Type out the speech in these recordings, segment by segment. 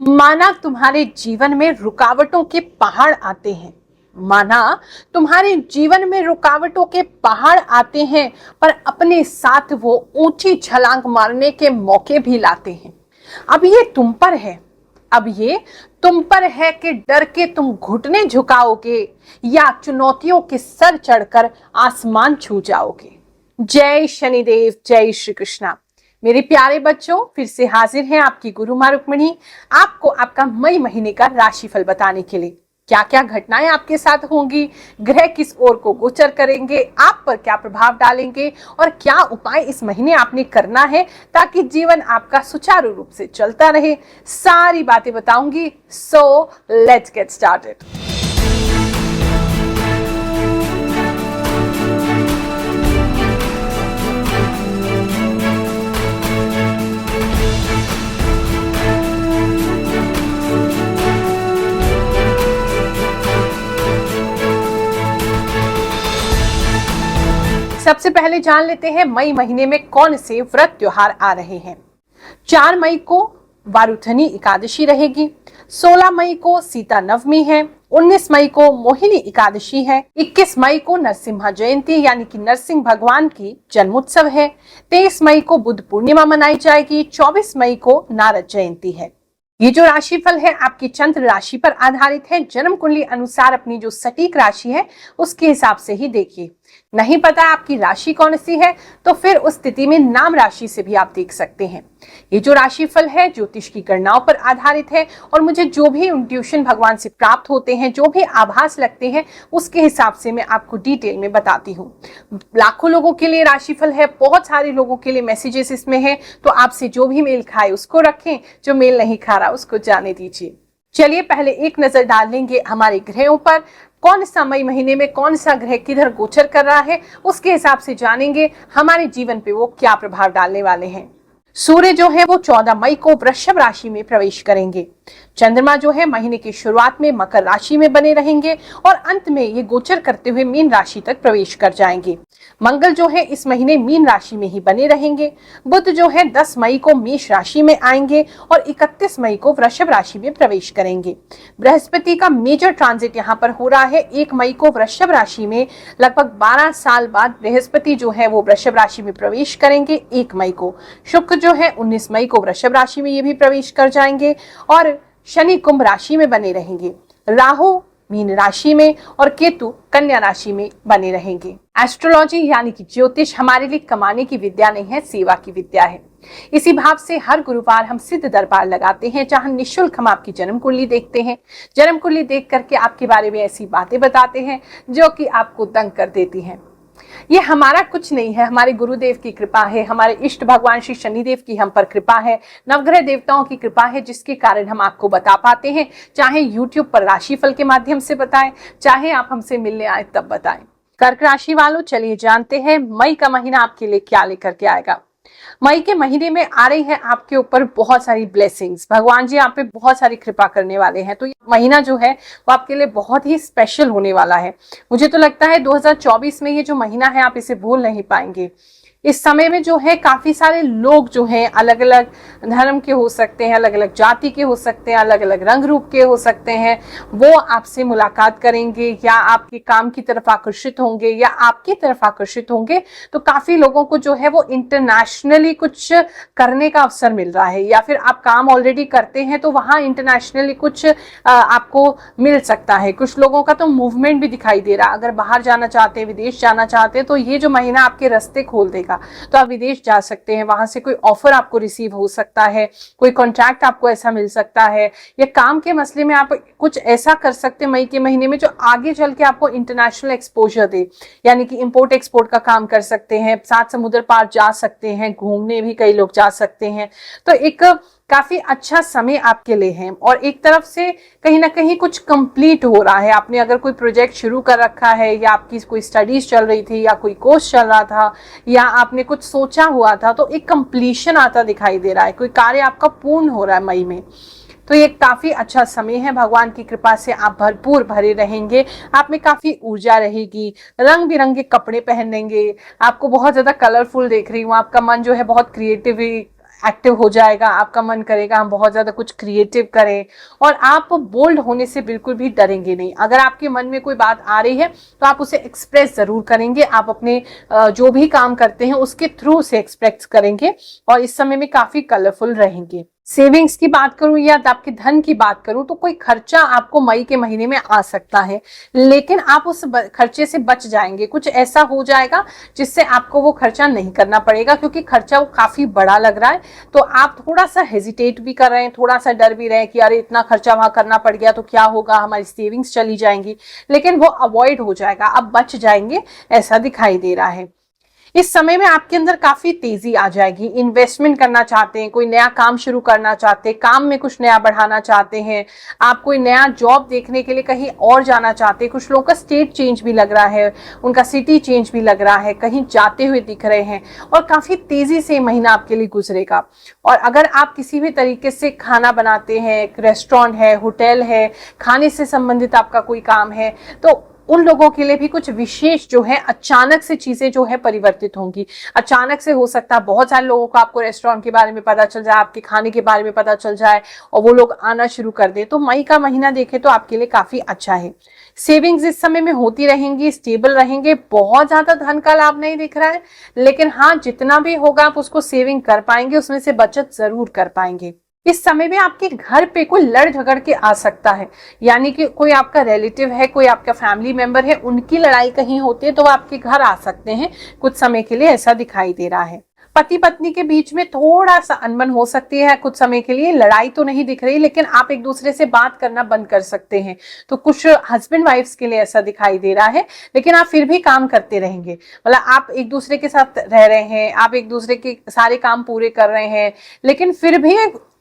माना तुम्हारे जीवन में रुकावटों के पहाड़ आते हैं। माना तुम्हारे जीवन में रुकावटों के पहाड़ आते हैं, पर अपने साथ वो ऊंची छलांग मारने के मौके भी लाते हैं। अब ये तुम पर है। अब ये तुम पर है कि डर के तुम घुटने झुकाओगे या चुनौतियों के सर चढ़कर आसमान छू जाओगे। जय शनिदेव, जय श्री कृष्णा। मेरे प्यारे बच्चों, फिर से हाजिर हैं आपकी गुरु माँ रुक्मिणी आपको आपका मई महीने का राशिफल बताने के लिए। क्या क्या घटनाएं आपके साथ होंगी, ग्रह किस ओर को गोचर करेंगे, आप पर क्या प्रभाव डालेंगे और क्या उपाय इस महीने आपने करना है ताकि जीवन आपका सुचारू रूप से चलता रहे, सारी बातें बताऊंगी। So let's get started. सबसे पहले जान लेते हैं मई महीने में कौन से व्रत त्योहार आ रहे हैं। 4 मई को वारुथनी एकादशी रहेगी, 16 मई को सीता नवमी है, 19 मई को मोहिनी एकादशी है, 21 मई को नरसिम्हा जयंती यानी कि नरसिंह भगवान की जन्मोत्सव है, 23 मई को बुद्ध पूर्णिमा मनाई जाएगी, 24 मई को नारद जयंती है। ये जो राशिफल है आपकी चंद्र राशि पर आधारित है। जन्म कुंडली अनुसार अपनी जो सटीक राशि है उसके हिसाब से ही देखिए। नहीं पता आपकी राशि कौन सी है तो फिर उस स्थिति में नाम राशि से भी आप देख सकते हैं। ये जो राशिफल है ज्योतिष की गणनाओं पर आधारित है और मुझे जो भी इंट्यूशन भगवान से प्राप्त होते हैं, जो भी आभास लगते हैं, उसके हिसाब से मैं आपको डिटेल में बताती हूँ। लाखों लोगों के लिए राशिफल है, बहुत सारे लोगों के लिए मैसेजेस इसमें है, तो आपसे जो भी मेल खाए उसको रखें, जो मेल नहीं खा रहा उसको जाने दीजिए। चलिए पहले एक नजर डाल लेंगे हमारे ग्रहों पर। कौन सा मई महीने में कौन सा ग्रह किधर गोचर कर रहा है, उसके हिसाब से जानेंगे हमारे जीवन पे वो क्या प्रभाव डालने वाले हैं। सूर्य जो है वो 14 मई को वृषभ राशि में प्रवेश करेंगे। चंद्रमा जो है महीने की शुरुआत में मकर राशि में बने रहेंगे और अंत में ये गोचर करते हुए मीन राशि तक प्रवेश कर जाएंगे। मंगल जो है इस महीने मीन राशि में ही बने रहेंगे। बुध जो है 10 मई को मेष राशि में आएंगे और 31 मई को वृषभ राशि में प्रवेश करेंगे। बृहस्पति का मेजर ट्रांजिट यहाँ पर हो रहा है 1 मई को वृषभ राशि में। लगभग 12 साल बाद बृहस्पति जो है वो वृषभ राशि में प्रवेश करेंगे 1 मई को। शुक्र जो है 19 मई को वृषभ राशि में ये भी प्रवेश कर जाएंगे और शनि कुंभ राशि में बने रहेंगे। राहु मीन राशि में और केतु कन्या राशि में बने रहेंगे। एस्ट्रोलॉजी यानी कि ज्योतिष हमारे लिए कमाने की विद्या नहीं है, सेवा की विद्या है। इसी भाव से हर गुरुवार हम सिद्ध दरबार लगाते हैं जहां निःशुल्क हम आपकी जन्म कुंडली देखते हैं। जन्म कुंडली देख करके आपके बारे में ऐसी बातें बताते हैं जो कि आपको दंग कर देती हैं। ये हमारा कुछ नहीं है, हमारे गुरुदेव की कृपा है, हमारे इष्ट भगवान श्री शनिदेव की हम पर कृपा है, नवग्रह देवताओं की कृपा है, जिसके कारण हम आपको बता पाते हैं। चाहे यूट्यूब पर राशिफल के माध्यम से बताएं, चाहे आप हमसे मिलने आए तब बताएं। कर्क राशि वालों, चलिए जानते हैं मई का महीना आपके लिए क्या लेकर के आएगा। मई के महीने में आ रही है आपके ऊपर बहुत सारी ब्लेसिंग्स। भगवान जी आप पे बहुत सारी कृपा करने वाले हैं। तो ये महीना जो है वो आपके लिए बहुत ही स्पेशल होने वाला है। मुझे तो लगता है 2024 में ये जो महीना है आप इसे भूल नहीं पाएंगे। इस समय में जो है काफी सारे लोग जो हैं अलग अलग धर्म के हो सकते हैं, अलग अलग जाति के हो सकते हैं, अलग अलग रंग रूप के हो सकते हैं, वो आपसे मुलाकात करेंगे या आपके काम की तरफ आकर्षित होंगे या आपकी तरफ आकर्षित होंगे। तो काफी लोगों को जो है वो इंटरनेशनली कुछ करने का अवसर मिल रहा है, या फिर आप काम ऑलरेडी करते हैं तो वहां इंटरनेशनली कुछ आपको मिल सकता है। कुछ लोगों का तो मूवमेंट भी दिखाई दे रहा है, अगर बाहर जाना चाहते हैं, विदेश जाना चाहते हैं, तो ये जो महीना आपके रास्ते खोल देगा। तो आप विदेश जा सकते हैं, वहां से कोई ऑफर आपको रिसीव हो सकता है, कोई कॉन्ट्रैक्ट आपको ऐसा मिल सकता है, या काम के मसले में आप कुछ ऐसा कर सकते हैं मई के महीने में जो आगे चल के आपको इंटरनेशनल एक्सपोजर दे, यानी कि इंपोर्ट एक्सपोर्ट का काम कर सकते हैं, 7 समुद्र पार जा सकते हैं, घूमने भी कई लोग जा सकते हैं। तो एक काफी अच्छा समय आपके लिए है और एक तरफ से कहीं ना कहीं कुछ कंप्लीट हो रहा है। आपने अगर कोई प्रोजेक्ट शुरू कर रखा है या आपकी कोई स्टडीज चल रही थी या कोई कोर्स चल रहा था या आपने कुछ सोचा हुआ था, तो एक कंप्लीशन आता दिखाई दे रहा है, कोई कार्य आपका पूर्ण हो रहा है मई में। तो ये काफी अच्छा समय है। भगवान की कृपा से आप भरपूर भरे रहेंगे, आप में काफी ऊर्जा रहेगी, रंग बिरंगे कपड़े पहनेंगे, आपको बहुत ज्यादा कलरफुल देख रही हूँ, आपका मन जो है बहुत क्रिएटिव एक्टिव हो जाएगा, आपका मन करेगा हम बहुत ज्यादा कुछ क्रिएटिव करें, और आप बोल्ड होने से बिल्कुल भी डरेंगे नहीं। अगर आपके मन में कोई बात आ रही है तो आप उसे एक्सप्रेस जरूर करेंगे, आप अपने जो भी काम करते हैं उसके थ्रू से एक्सप्रेस करेंगे, और इस समय में काफी कलरफुल रहेंगे। सेविंग्स की बात करूं या आपके धन की बात करूं तो कोई खर्चा आपको मई के महीने में आ सकता है, लेकिन आप उस खर्चे से बच जाएंगे। कुछ ऐसा हो जाएगा जिससे आपको वो खर्चा नहीं करना पड़ेगा, क्योंकि खर्चा वो काफी बड़ा लग रहा है, तो आप थोड़ा सा हेजिटेट भी कर रहे हैं, थोड़ा सा डर भी रहे हैं कि अरे इतना खर्चा वहां करना पड़ गया तो क्या होगा, हमारी सेविंग्स चली जाएंगी, लेकिन वो अवॉइड हो जाएगा, आप बच जाएंगे, ऐसा दिखाई दे रहा है। इस समय में आपके अंदर काफी तेजी आ जाएगी। इन्वेस्टमेंट करना चाहते हैं, कोई नया काम शुरू करना चाहते हैं, काम में कुछ नया बढ़ाना चाहते हैं, आप कोई नया जॉब देखने के लिए कहीं और जाना चाहते हैं, कुछ लोगों का स्टेट चेंज भी लग रहा है, उनका सिटी चेंज भी लग रहा है, कहीं जाते हुए दिख रहे हैं, और काफी तेजी से महीना आपके लिए गुजरेगा। और अगर आप किसी भी तरीके से खाना बनाते हैं, रेस्टोरेंट है, होटल है, खाने से संबंधित आपका कोई काम है, तो उन लोगों के लिए भी कुछ विशेष जो है अचानक से चीजें जो है परिवर्तित होंगी। अचानक से हो सकता है बहुत सारे लोगों को आपको रेस्टोरेंट के बारे में पता चल जाए, आपके खाने के बारे में पता चल जाए, और वो लोग आना शुरू कर दे। तो मई का महीना देखें तो आपके लिए काफी अच्छा है। सेविंग्स इस समय में होती रहेंगी, स्टेबल रहेंगे, बहुत ज्यादा धन का लाभ नहीं दिख रहा है, लेकिन हाँ जितना भी होगा आप उसको सेविंग कर पाएंगे, उसमें से बचत जरूर कर पाएंगे। इस समय में आपके घर पे कोई लड़ झगड़ के आ सकता है, यानी कि कोई आपका रिलेटिव है, कोई आपका फैमिली मेंबर है, उनकी लड़ाई कहीं होती है तो वो आपके घर आ सकते हैं कुछ समय के लिए, ऐसा दिखाई दे रहा है। पति पत्नी के बीच में थोड़ा सा अनबन हो सकती है कुछ समय के लिए, लड़ाई तो नहीं दिख रही, लेकिन आप एक दूसरे से बात करना बंद कर सकते हैं। तो कुछ हस्बैंड वाइफ्स के लिए ऐसा दिखाई दे रहा है, लेकिन आप फिर भी काम करते रहेंगे, मतलब आप एक दूसरे के साथ रह रहे हैं, आप एक दूसरे के सारे काम पूरे कर रहे हैं, लेकिन फिर भी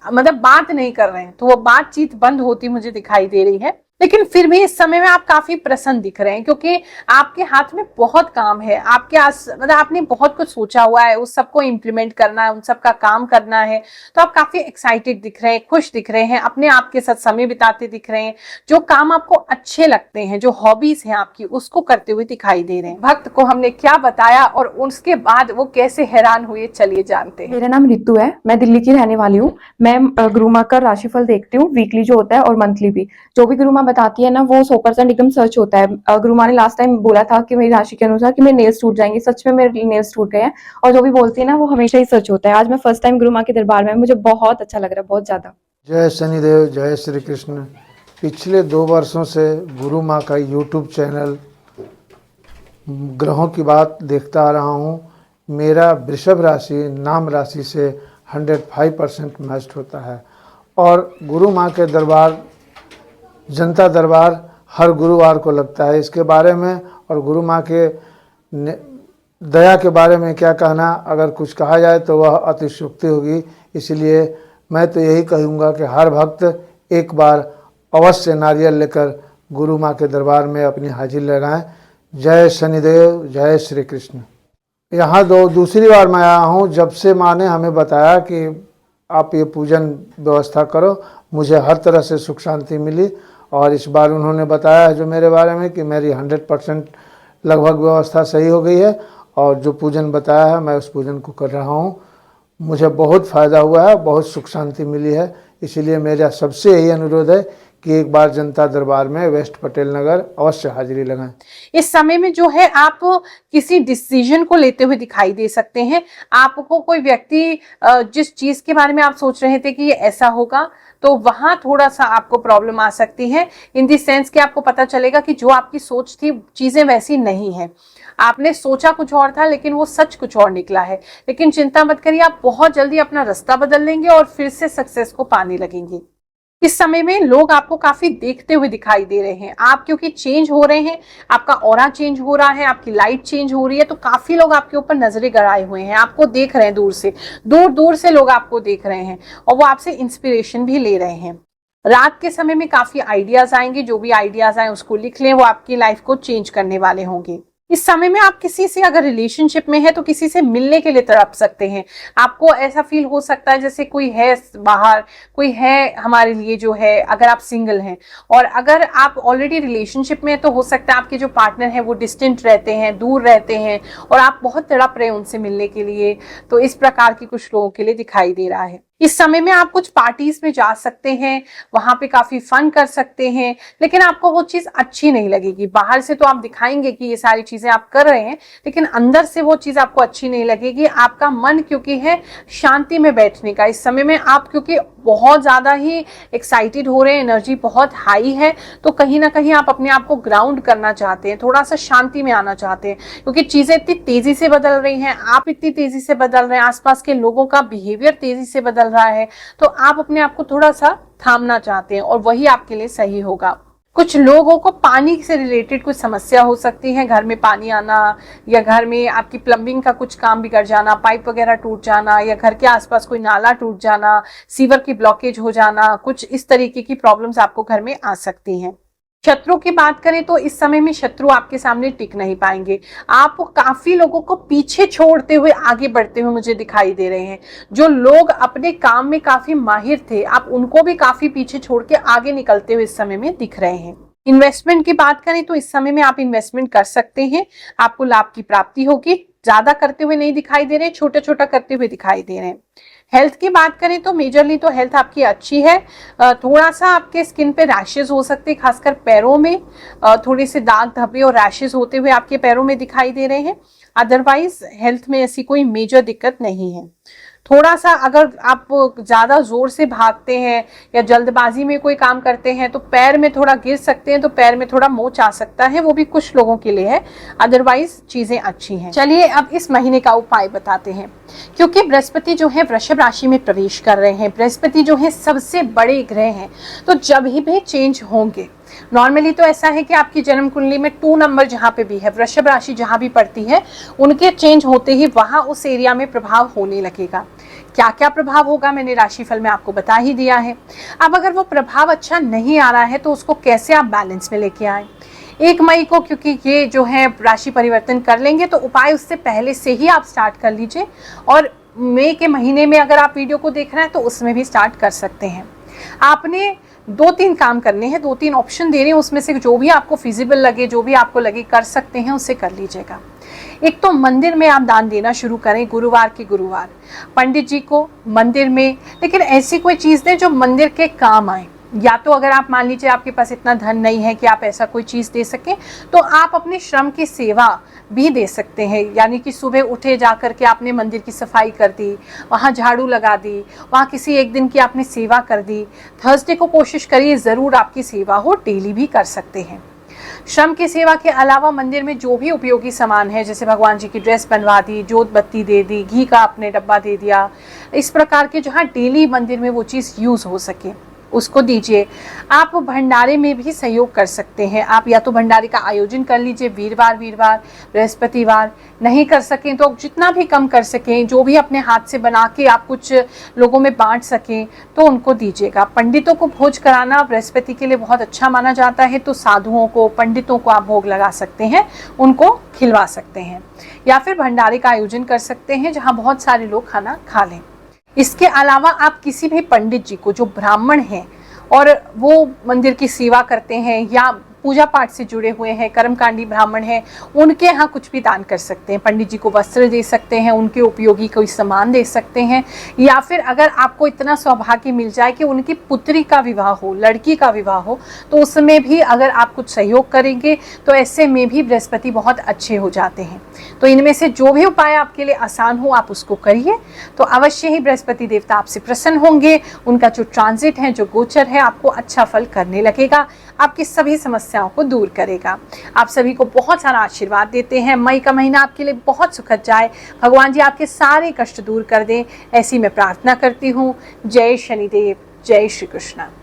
मतलब बात नहीं कर रहे हैं, तो वो बातचीत बंद होती मुझे दिखाई दे रही है। लेकिन फिर भी इस समय में आप काफी प्रसन्न दिख रहे हैं, क्योंकि आपके हाथ में बहुत काम है, आपके मतलब आपने बहुत कुछ सोचा हुआ है, उस सबको इम्प्लीमेंट करना है, उन सबका काम करना है, तो आप काफी एक्साइटेड दिख रहे हैं, खुश दिख रहे हैं, अपने आप के साथ समय बिताते दिख रहे हैं, जो काम आपको अच्छे लगते हैं, जो हॉबीज हैं आपकी, उसको करते हुए दिखाई दे रहे हैं। भक्त को हमने क्या बताया और उसके बाद वो कैसे हैरान हुए, चलिए जानते हैं। मेरा नाम रितु है, मैं दिल्ली की रहने वाली हूँ। मैं गुरु माँ का राशिफल देखती हूँ, वीकली जो होता है और मंथली भी। जो भी गुरु माँ बताती है ना वो 100% एकदम सच होता है। गुरु माँ ने लास्ट टाइम बोला था कि मेरी राशि के अनुसार कि मेरे नेल्स टूट जाएंगे, सच में मेरे नेल्स टूट गए हैं, और जो भी बोलती है ना वो हमेशा ही सच होता है। आज मैं फर्स्ट टाइम गुरु माँ के दरबार में, मुझे बहुत अच्छा लग रहा है, बहुत ज्यादा। जय शनिदेव, जय श्री कृष्ण। पिछले 2 वर्षों से गुरु माँ का यूट्यूब चैनल ग्रहों की बात देखता आ रहा हूँ। मेरा वृषभ राशि नाम राशि से 105% मैच होता है, और गुरु माँ के दरबार, जनता दरबार हर गुरुवार को लगता है। इसके बारे में और गुरु माँ के दया के बारे में क्या कहना, अगर कुछ कहा जाए तो वह अतिशयोक्ति होगी। इसलिए मैं तो यही कहूँगा कि हर भक्त एक बार अवश्य नारियल लेकर गुरु माँ के दरबार में अपनी हाजिरी लगाएं। जय शनिदेव, जय श्री कृष्ण। यहाँ दूसरी बार मैं आया हूँ जब से माँ ने हमें बताया कि आप ये पूजन व्यवस्था करो, मुझे हर तरह से सुख शांति मिली। और इस बार उन्होंने बताया है जो मेरे बारे में कि मेरी 100% लगभग व्यवस्था सही हो गई है, और जो पूजन बताया है मैं उस पूजन को कर रहा हूँ। मुझे बहुत फ़ायदा हुआ है, बहुत सुख शांति मिली है। इसीलिए मेरा सबसे यही अनुरोध है कि एक बार जनता दरबार में वेस्ट पटेल नगर अवश्य हाजिरी लगाएं। इस समय में जो है आप किसी डिसीजन को लेते हुए दिखाई दे सकते हैं। आपको कोई व्यक्ति जिस चीज के बारे में आप सोच रहे थे कि ये ऐसा होगा, तो वहां थोड़ा सा आपको प्रॉब्लम आ सकती है, इन दी सेंस कि आपको पता चलेगा कि जो आपकी सोच थी चीजें वैसी नहीं है। आपने सोचा कुछ और था लेकिन वो सच कुछ और निकला है। लेकिन चिंता मत करिए, आप बहुत जल्दी अपना रास्ता बदल लेंगे और फिर से सक्सेस को पाने लगेंगे। इस समय में लोग आपको काफी देखते हुए दिखाई दे रहे हैं। आप क्योंकि चेंज हो रहे हैं, आपका ऑरा चेंज हो रहा है, आपकी लाइट चेंज हो रही है, तो काफी लोग आपके ऊपर नजरें गड़ाए हुए हैं, आपको देख रहे हैं दूर दूर से लोग आपको देख रहे हैं, और वो आपसे इंस्पिरेशन भी ले रहे हैं। रात के समय में काफी आइडियाज आएंगे, जो भी आइडियाज आए उसको लिख लें, वो आपकी लाइफ को चेंज करने वाले होंगे। इस समय में आप किसी से अगर रिलेशनशिप में है तो किसी से मिलने के लिए तड़प सकते हैं। आपको ऐसा फील हो सकता है जैसे कोई है बाहर, कोई है हमारे लिए जो है, अगर आप सिंगल हैं। और अगर आप ऑलरेडी रिलेशनशिप में हैं तो हो सकता है आपके जो पार्टनर हैं वो डिस्टेंट रहते हैं, दूर रहते हैं और आप बहुत तड़प रहे हैं उनसे मिलने के लिए। तो इस प्रकार की कुछ लोगों के लिए दिखाई दे रहा है। इस समय में आप कुछ पार्टीज में जा सकते हैं, वहां पे काफी फन कर सकते हैं, लेकिन आपको वो चीज अच्छी नहीं लगेगी। बाहर से तो आप दिखाएंगे कि ये सारी चीजें आप कर रहे हैं, लेकिन अंदर से वो चीज आपको अच्छी नहीं लगेगी। आपका मन क्योंकि है शांति में बैठने का, इस समय में आप क्योंकि बहुत ज्यादा ही एक्साइटेड हो रहे हैं, एनर्जी बहुत हाई है, तो कहीं ना कहीं आप अपने आप को ग्राउंड करना चाहते हैं, थोड़ा सा शांति में आना चाहते हैं, क्योंकि चीजें इतनी तेजी से बदल रही हैं, आप इतनी तेजी से बदल रहे हैं, आसपास के लोगों का बिहेवियर तेजी से बदल रहा है, तो आप अपने आप को थोड़ा सा थामना चाहते हैं और वही आपके लिए सही होगा। कुछ लोगों को पानी से रिलेटेड कुछ समस्या हो सकती है, घर में पानी आना या घर में आपकी प्लम्बिंग का कुछ काम बिगड़ जाना, पाइप वगैरह टूट जाना या घर के आसपास कोई नाला टूट जाना, सीवर की ब्लॉकेज हो जाना, कुछ इस तरीके की प्रॉब्लम्स आपको घर में आ सकती हैं। शत्रु की बात करें तो इस समय में शत्रु आपके सामने टिक नहीं पाएंगे। आप काफी लोगों को पीछे छोड़ते हुए आगे बढ़ते हुए मुझे दिखाई दे रहे हैं। जो लोग अपने काम में काफी माहिर थे, आप उनको भी काफी पीछे छोड़ के आगे निकलते हुए इस समय में दिख रहे हैं। इन्वेस्टमेंट की बात करें तो इस समय में आप इन्वेस्टमेंट कर सकते हैं, आपको लाभ की प्राप्ति होगी। ज्यादा करते हुए नहीं दिखाई दे रहे, छोटा छोटा करते हुए दिखाई दे रहे हैं। हेल्थ की बात करें तो मेजरली तो हेल्थ आपकी अच्छी है। थोड़ा सा आपके स्किन पे रैशेज हो सकते हैं, खासकर पैरों में थोड़े से दाग धब्बे और रैशेज होते हुए आपके पैरों में दिखाई दे रहे हैं। अदरवाइज हेल्थ में ऐसी कोई मेजर दिक्कत नहीं है। थोड़ा सा अगर आप ज्यादा जोर से भागते हैं या जल्दबाजी में कोई काम करते हैं तो पैर में थोड़ा गिर सकते हैं, तो पैर में थोड़ा मोच आ सकता है, वो भी कुछ लोगों के लिए है। अदरवाइज चीजें अच्छी हैं। चलिए अब इस महीने का उपाय बताते हैं। क्योंकि बृहस्पति जो है वृषभ राशि में प्रवेश कर रहे हैं, बृहस्पति जो है सबसे बड़े ग्रह हैं, तो जब भी चेंज होंगे, नॉर्मली तो ऐसा है कि आपकी जन्म कुंडली में 2 नंबर जहां पे भी है, वृषभ राशि जहां भी पड़ती है, उनके चेंज होते ही वहां उस एरिया में प्रभाव होने लगेगा। क्या क्या प्रभाव होगा मैंने राशिफल में आपको बता ही दिया है। अब अगर वो प्रभाव अच्छा नहीं आ रहा है तो उसको कैसे आप बैलेंस में लेके आए। 1 मई को क्योंकि ये जो है राशि परिवर्तन कर लेंगे, तो उपाय उससे पहले से ही आप स्टार्ट कर लीजिए, और मई के महीने में अगर आप वीडियो को देख रहे हैं तो उसमें भी स्टार्ट कर सकते हैं। आपने 2-3 काम करने हैं, 2-3 ऑप्शन दे रहे हैं, उसमें से जो भी आपको फिजिबल लगे, जो भी आपको लगे कर सकते हैं, उसे कर लीजिएगा। एक तो मंदिर में आप दान देना शुरू करें, गुरुवार के गुरुवार पंडित जी को मंदिर में, लेकिन ऐसी कोई चीज़ दें जो मंदिर के काम आए। या तो अगर आप मान लीजिए आपके पास इतना धन नहीं है कि आप ऐसा कोई चीज़ दे सकें, तो आप अपने श्रम की सेवा भी दे सकते हैं। यानी कि सुबह उठे जा कर के आपने मंदिर की सफाई कर दी, वहाँ झाड़ू लगा दी, वहाँ किसी एक दिन की आपने सेवा कर दी। थर्सडे को कोशिश करिए ज़रूर आपकी सेवा हो, डेली भी कर सकते हैं। श्रम की सेवा के अलावा मंदिर में जो भी उपयोगी सामान है, जैसे भगवान जी की ड्रेस बनवा दी, जोत बत्ती दे दी, घी का आपने डब्बा दे दिया, इस प्रकार के जहाँ डेली मंदिर में वो चीज़ यूज़ हो सके उसको दीजिए। आप भंडारे में भी सहयोग कर सकते हैं। आप या तो भंडारे का आयोजन कर लीजिए वीरवार बृहस्पतिवार, नहीं कर सकें तो जितना भी कम कर सकें, जो भी अपने हाथ से बना के आप कुछ लोगों में बांट सकें तो उनको दीजिएगा। पंडितों को भोज कराना बृहस्पति के लिए बहुत अच्छा माना जाता है, तो साधुओं को, पंडितों को आप भोग लगा सकते हैं, उनको खिलवा सकते हैं, या फिर भंडारे का आयोजन कर सकते हैं जहाँ बहुत सारे लोग खाना खा लें। इसके अलावा आप किसी भी पंडित जी को जो ब्राह्मण हैं और वो मंदिर की सेवा करते हैं या पूजा पाठ से जुड़े हुए हैं, कर्मकांडी ब्राह्मण हैं, उनके यहाँ कुछ भी दान कर सकते हैं। पंडित जी को वस्त्र दे सकते हैं, उनके उपयोगी कोई सामान दे सकते हैं, या फिर अगर आपको इतना सौभाग्य मिल जाए कि उनकी पुत्री का विवाह हो, लड़की का विवाह हो, तो उसमें भी अगर आप कुछ सहयोग करेंगे तो ऐसे में भी बृहस्पति बहुत अच्छे हो जाते हैं। तो इनमें से जो भी उपाय आपके लिए आसान हो आप उसको करिए, तो अवश्य ही बृहस्पति देवता आपसे प्रसन्न होंगे। उनका जो ट्रांजिट है, जो गोचर है, आपको अच्छा फल करने लगेगा, आपकी सभी समस्याओं को दूर करेगा। आप सभी को बहुत सारा आशीर्वाद देते हैं। मई का महीना आपके लिए बहुत सुखद जाए, भगवान जी आपके सारे कष्ट दूर कर दें, ऐसी मैं प्रार्थना करती हूँ। जय शनिदेव, जय श्री कृष्ण।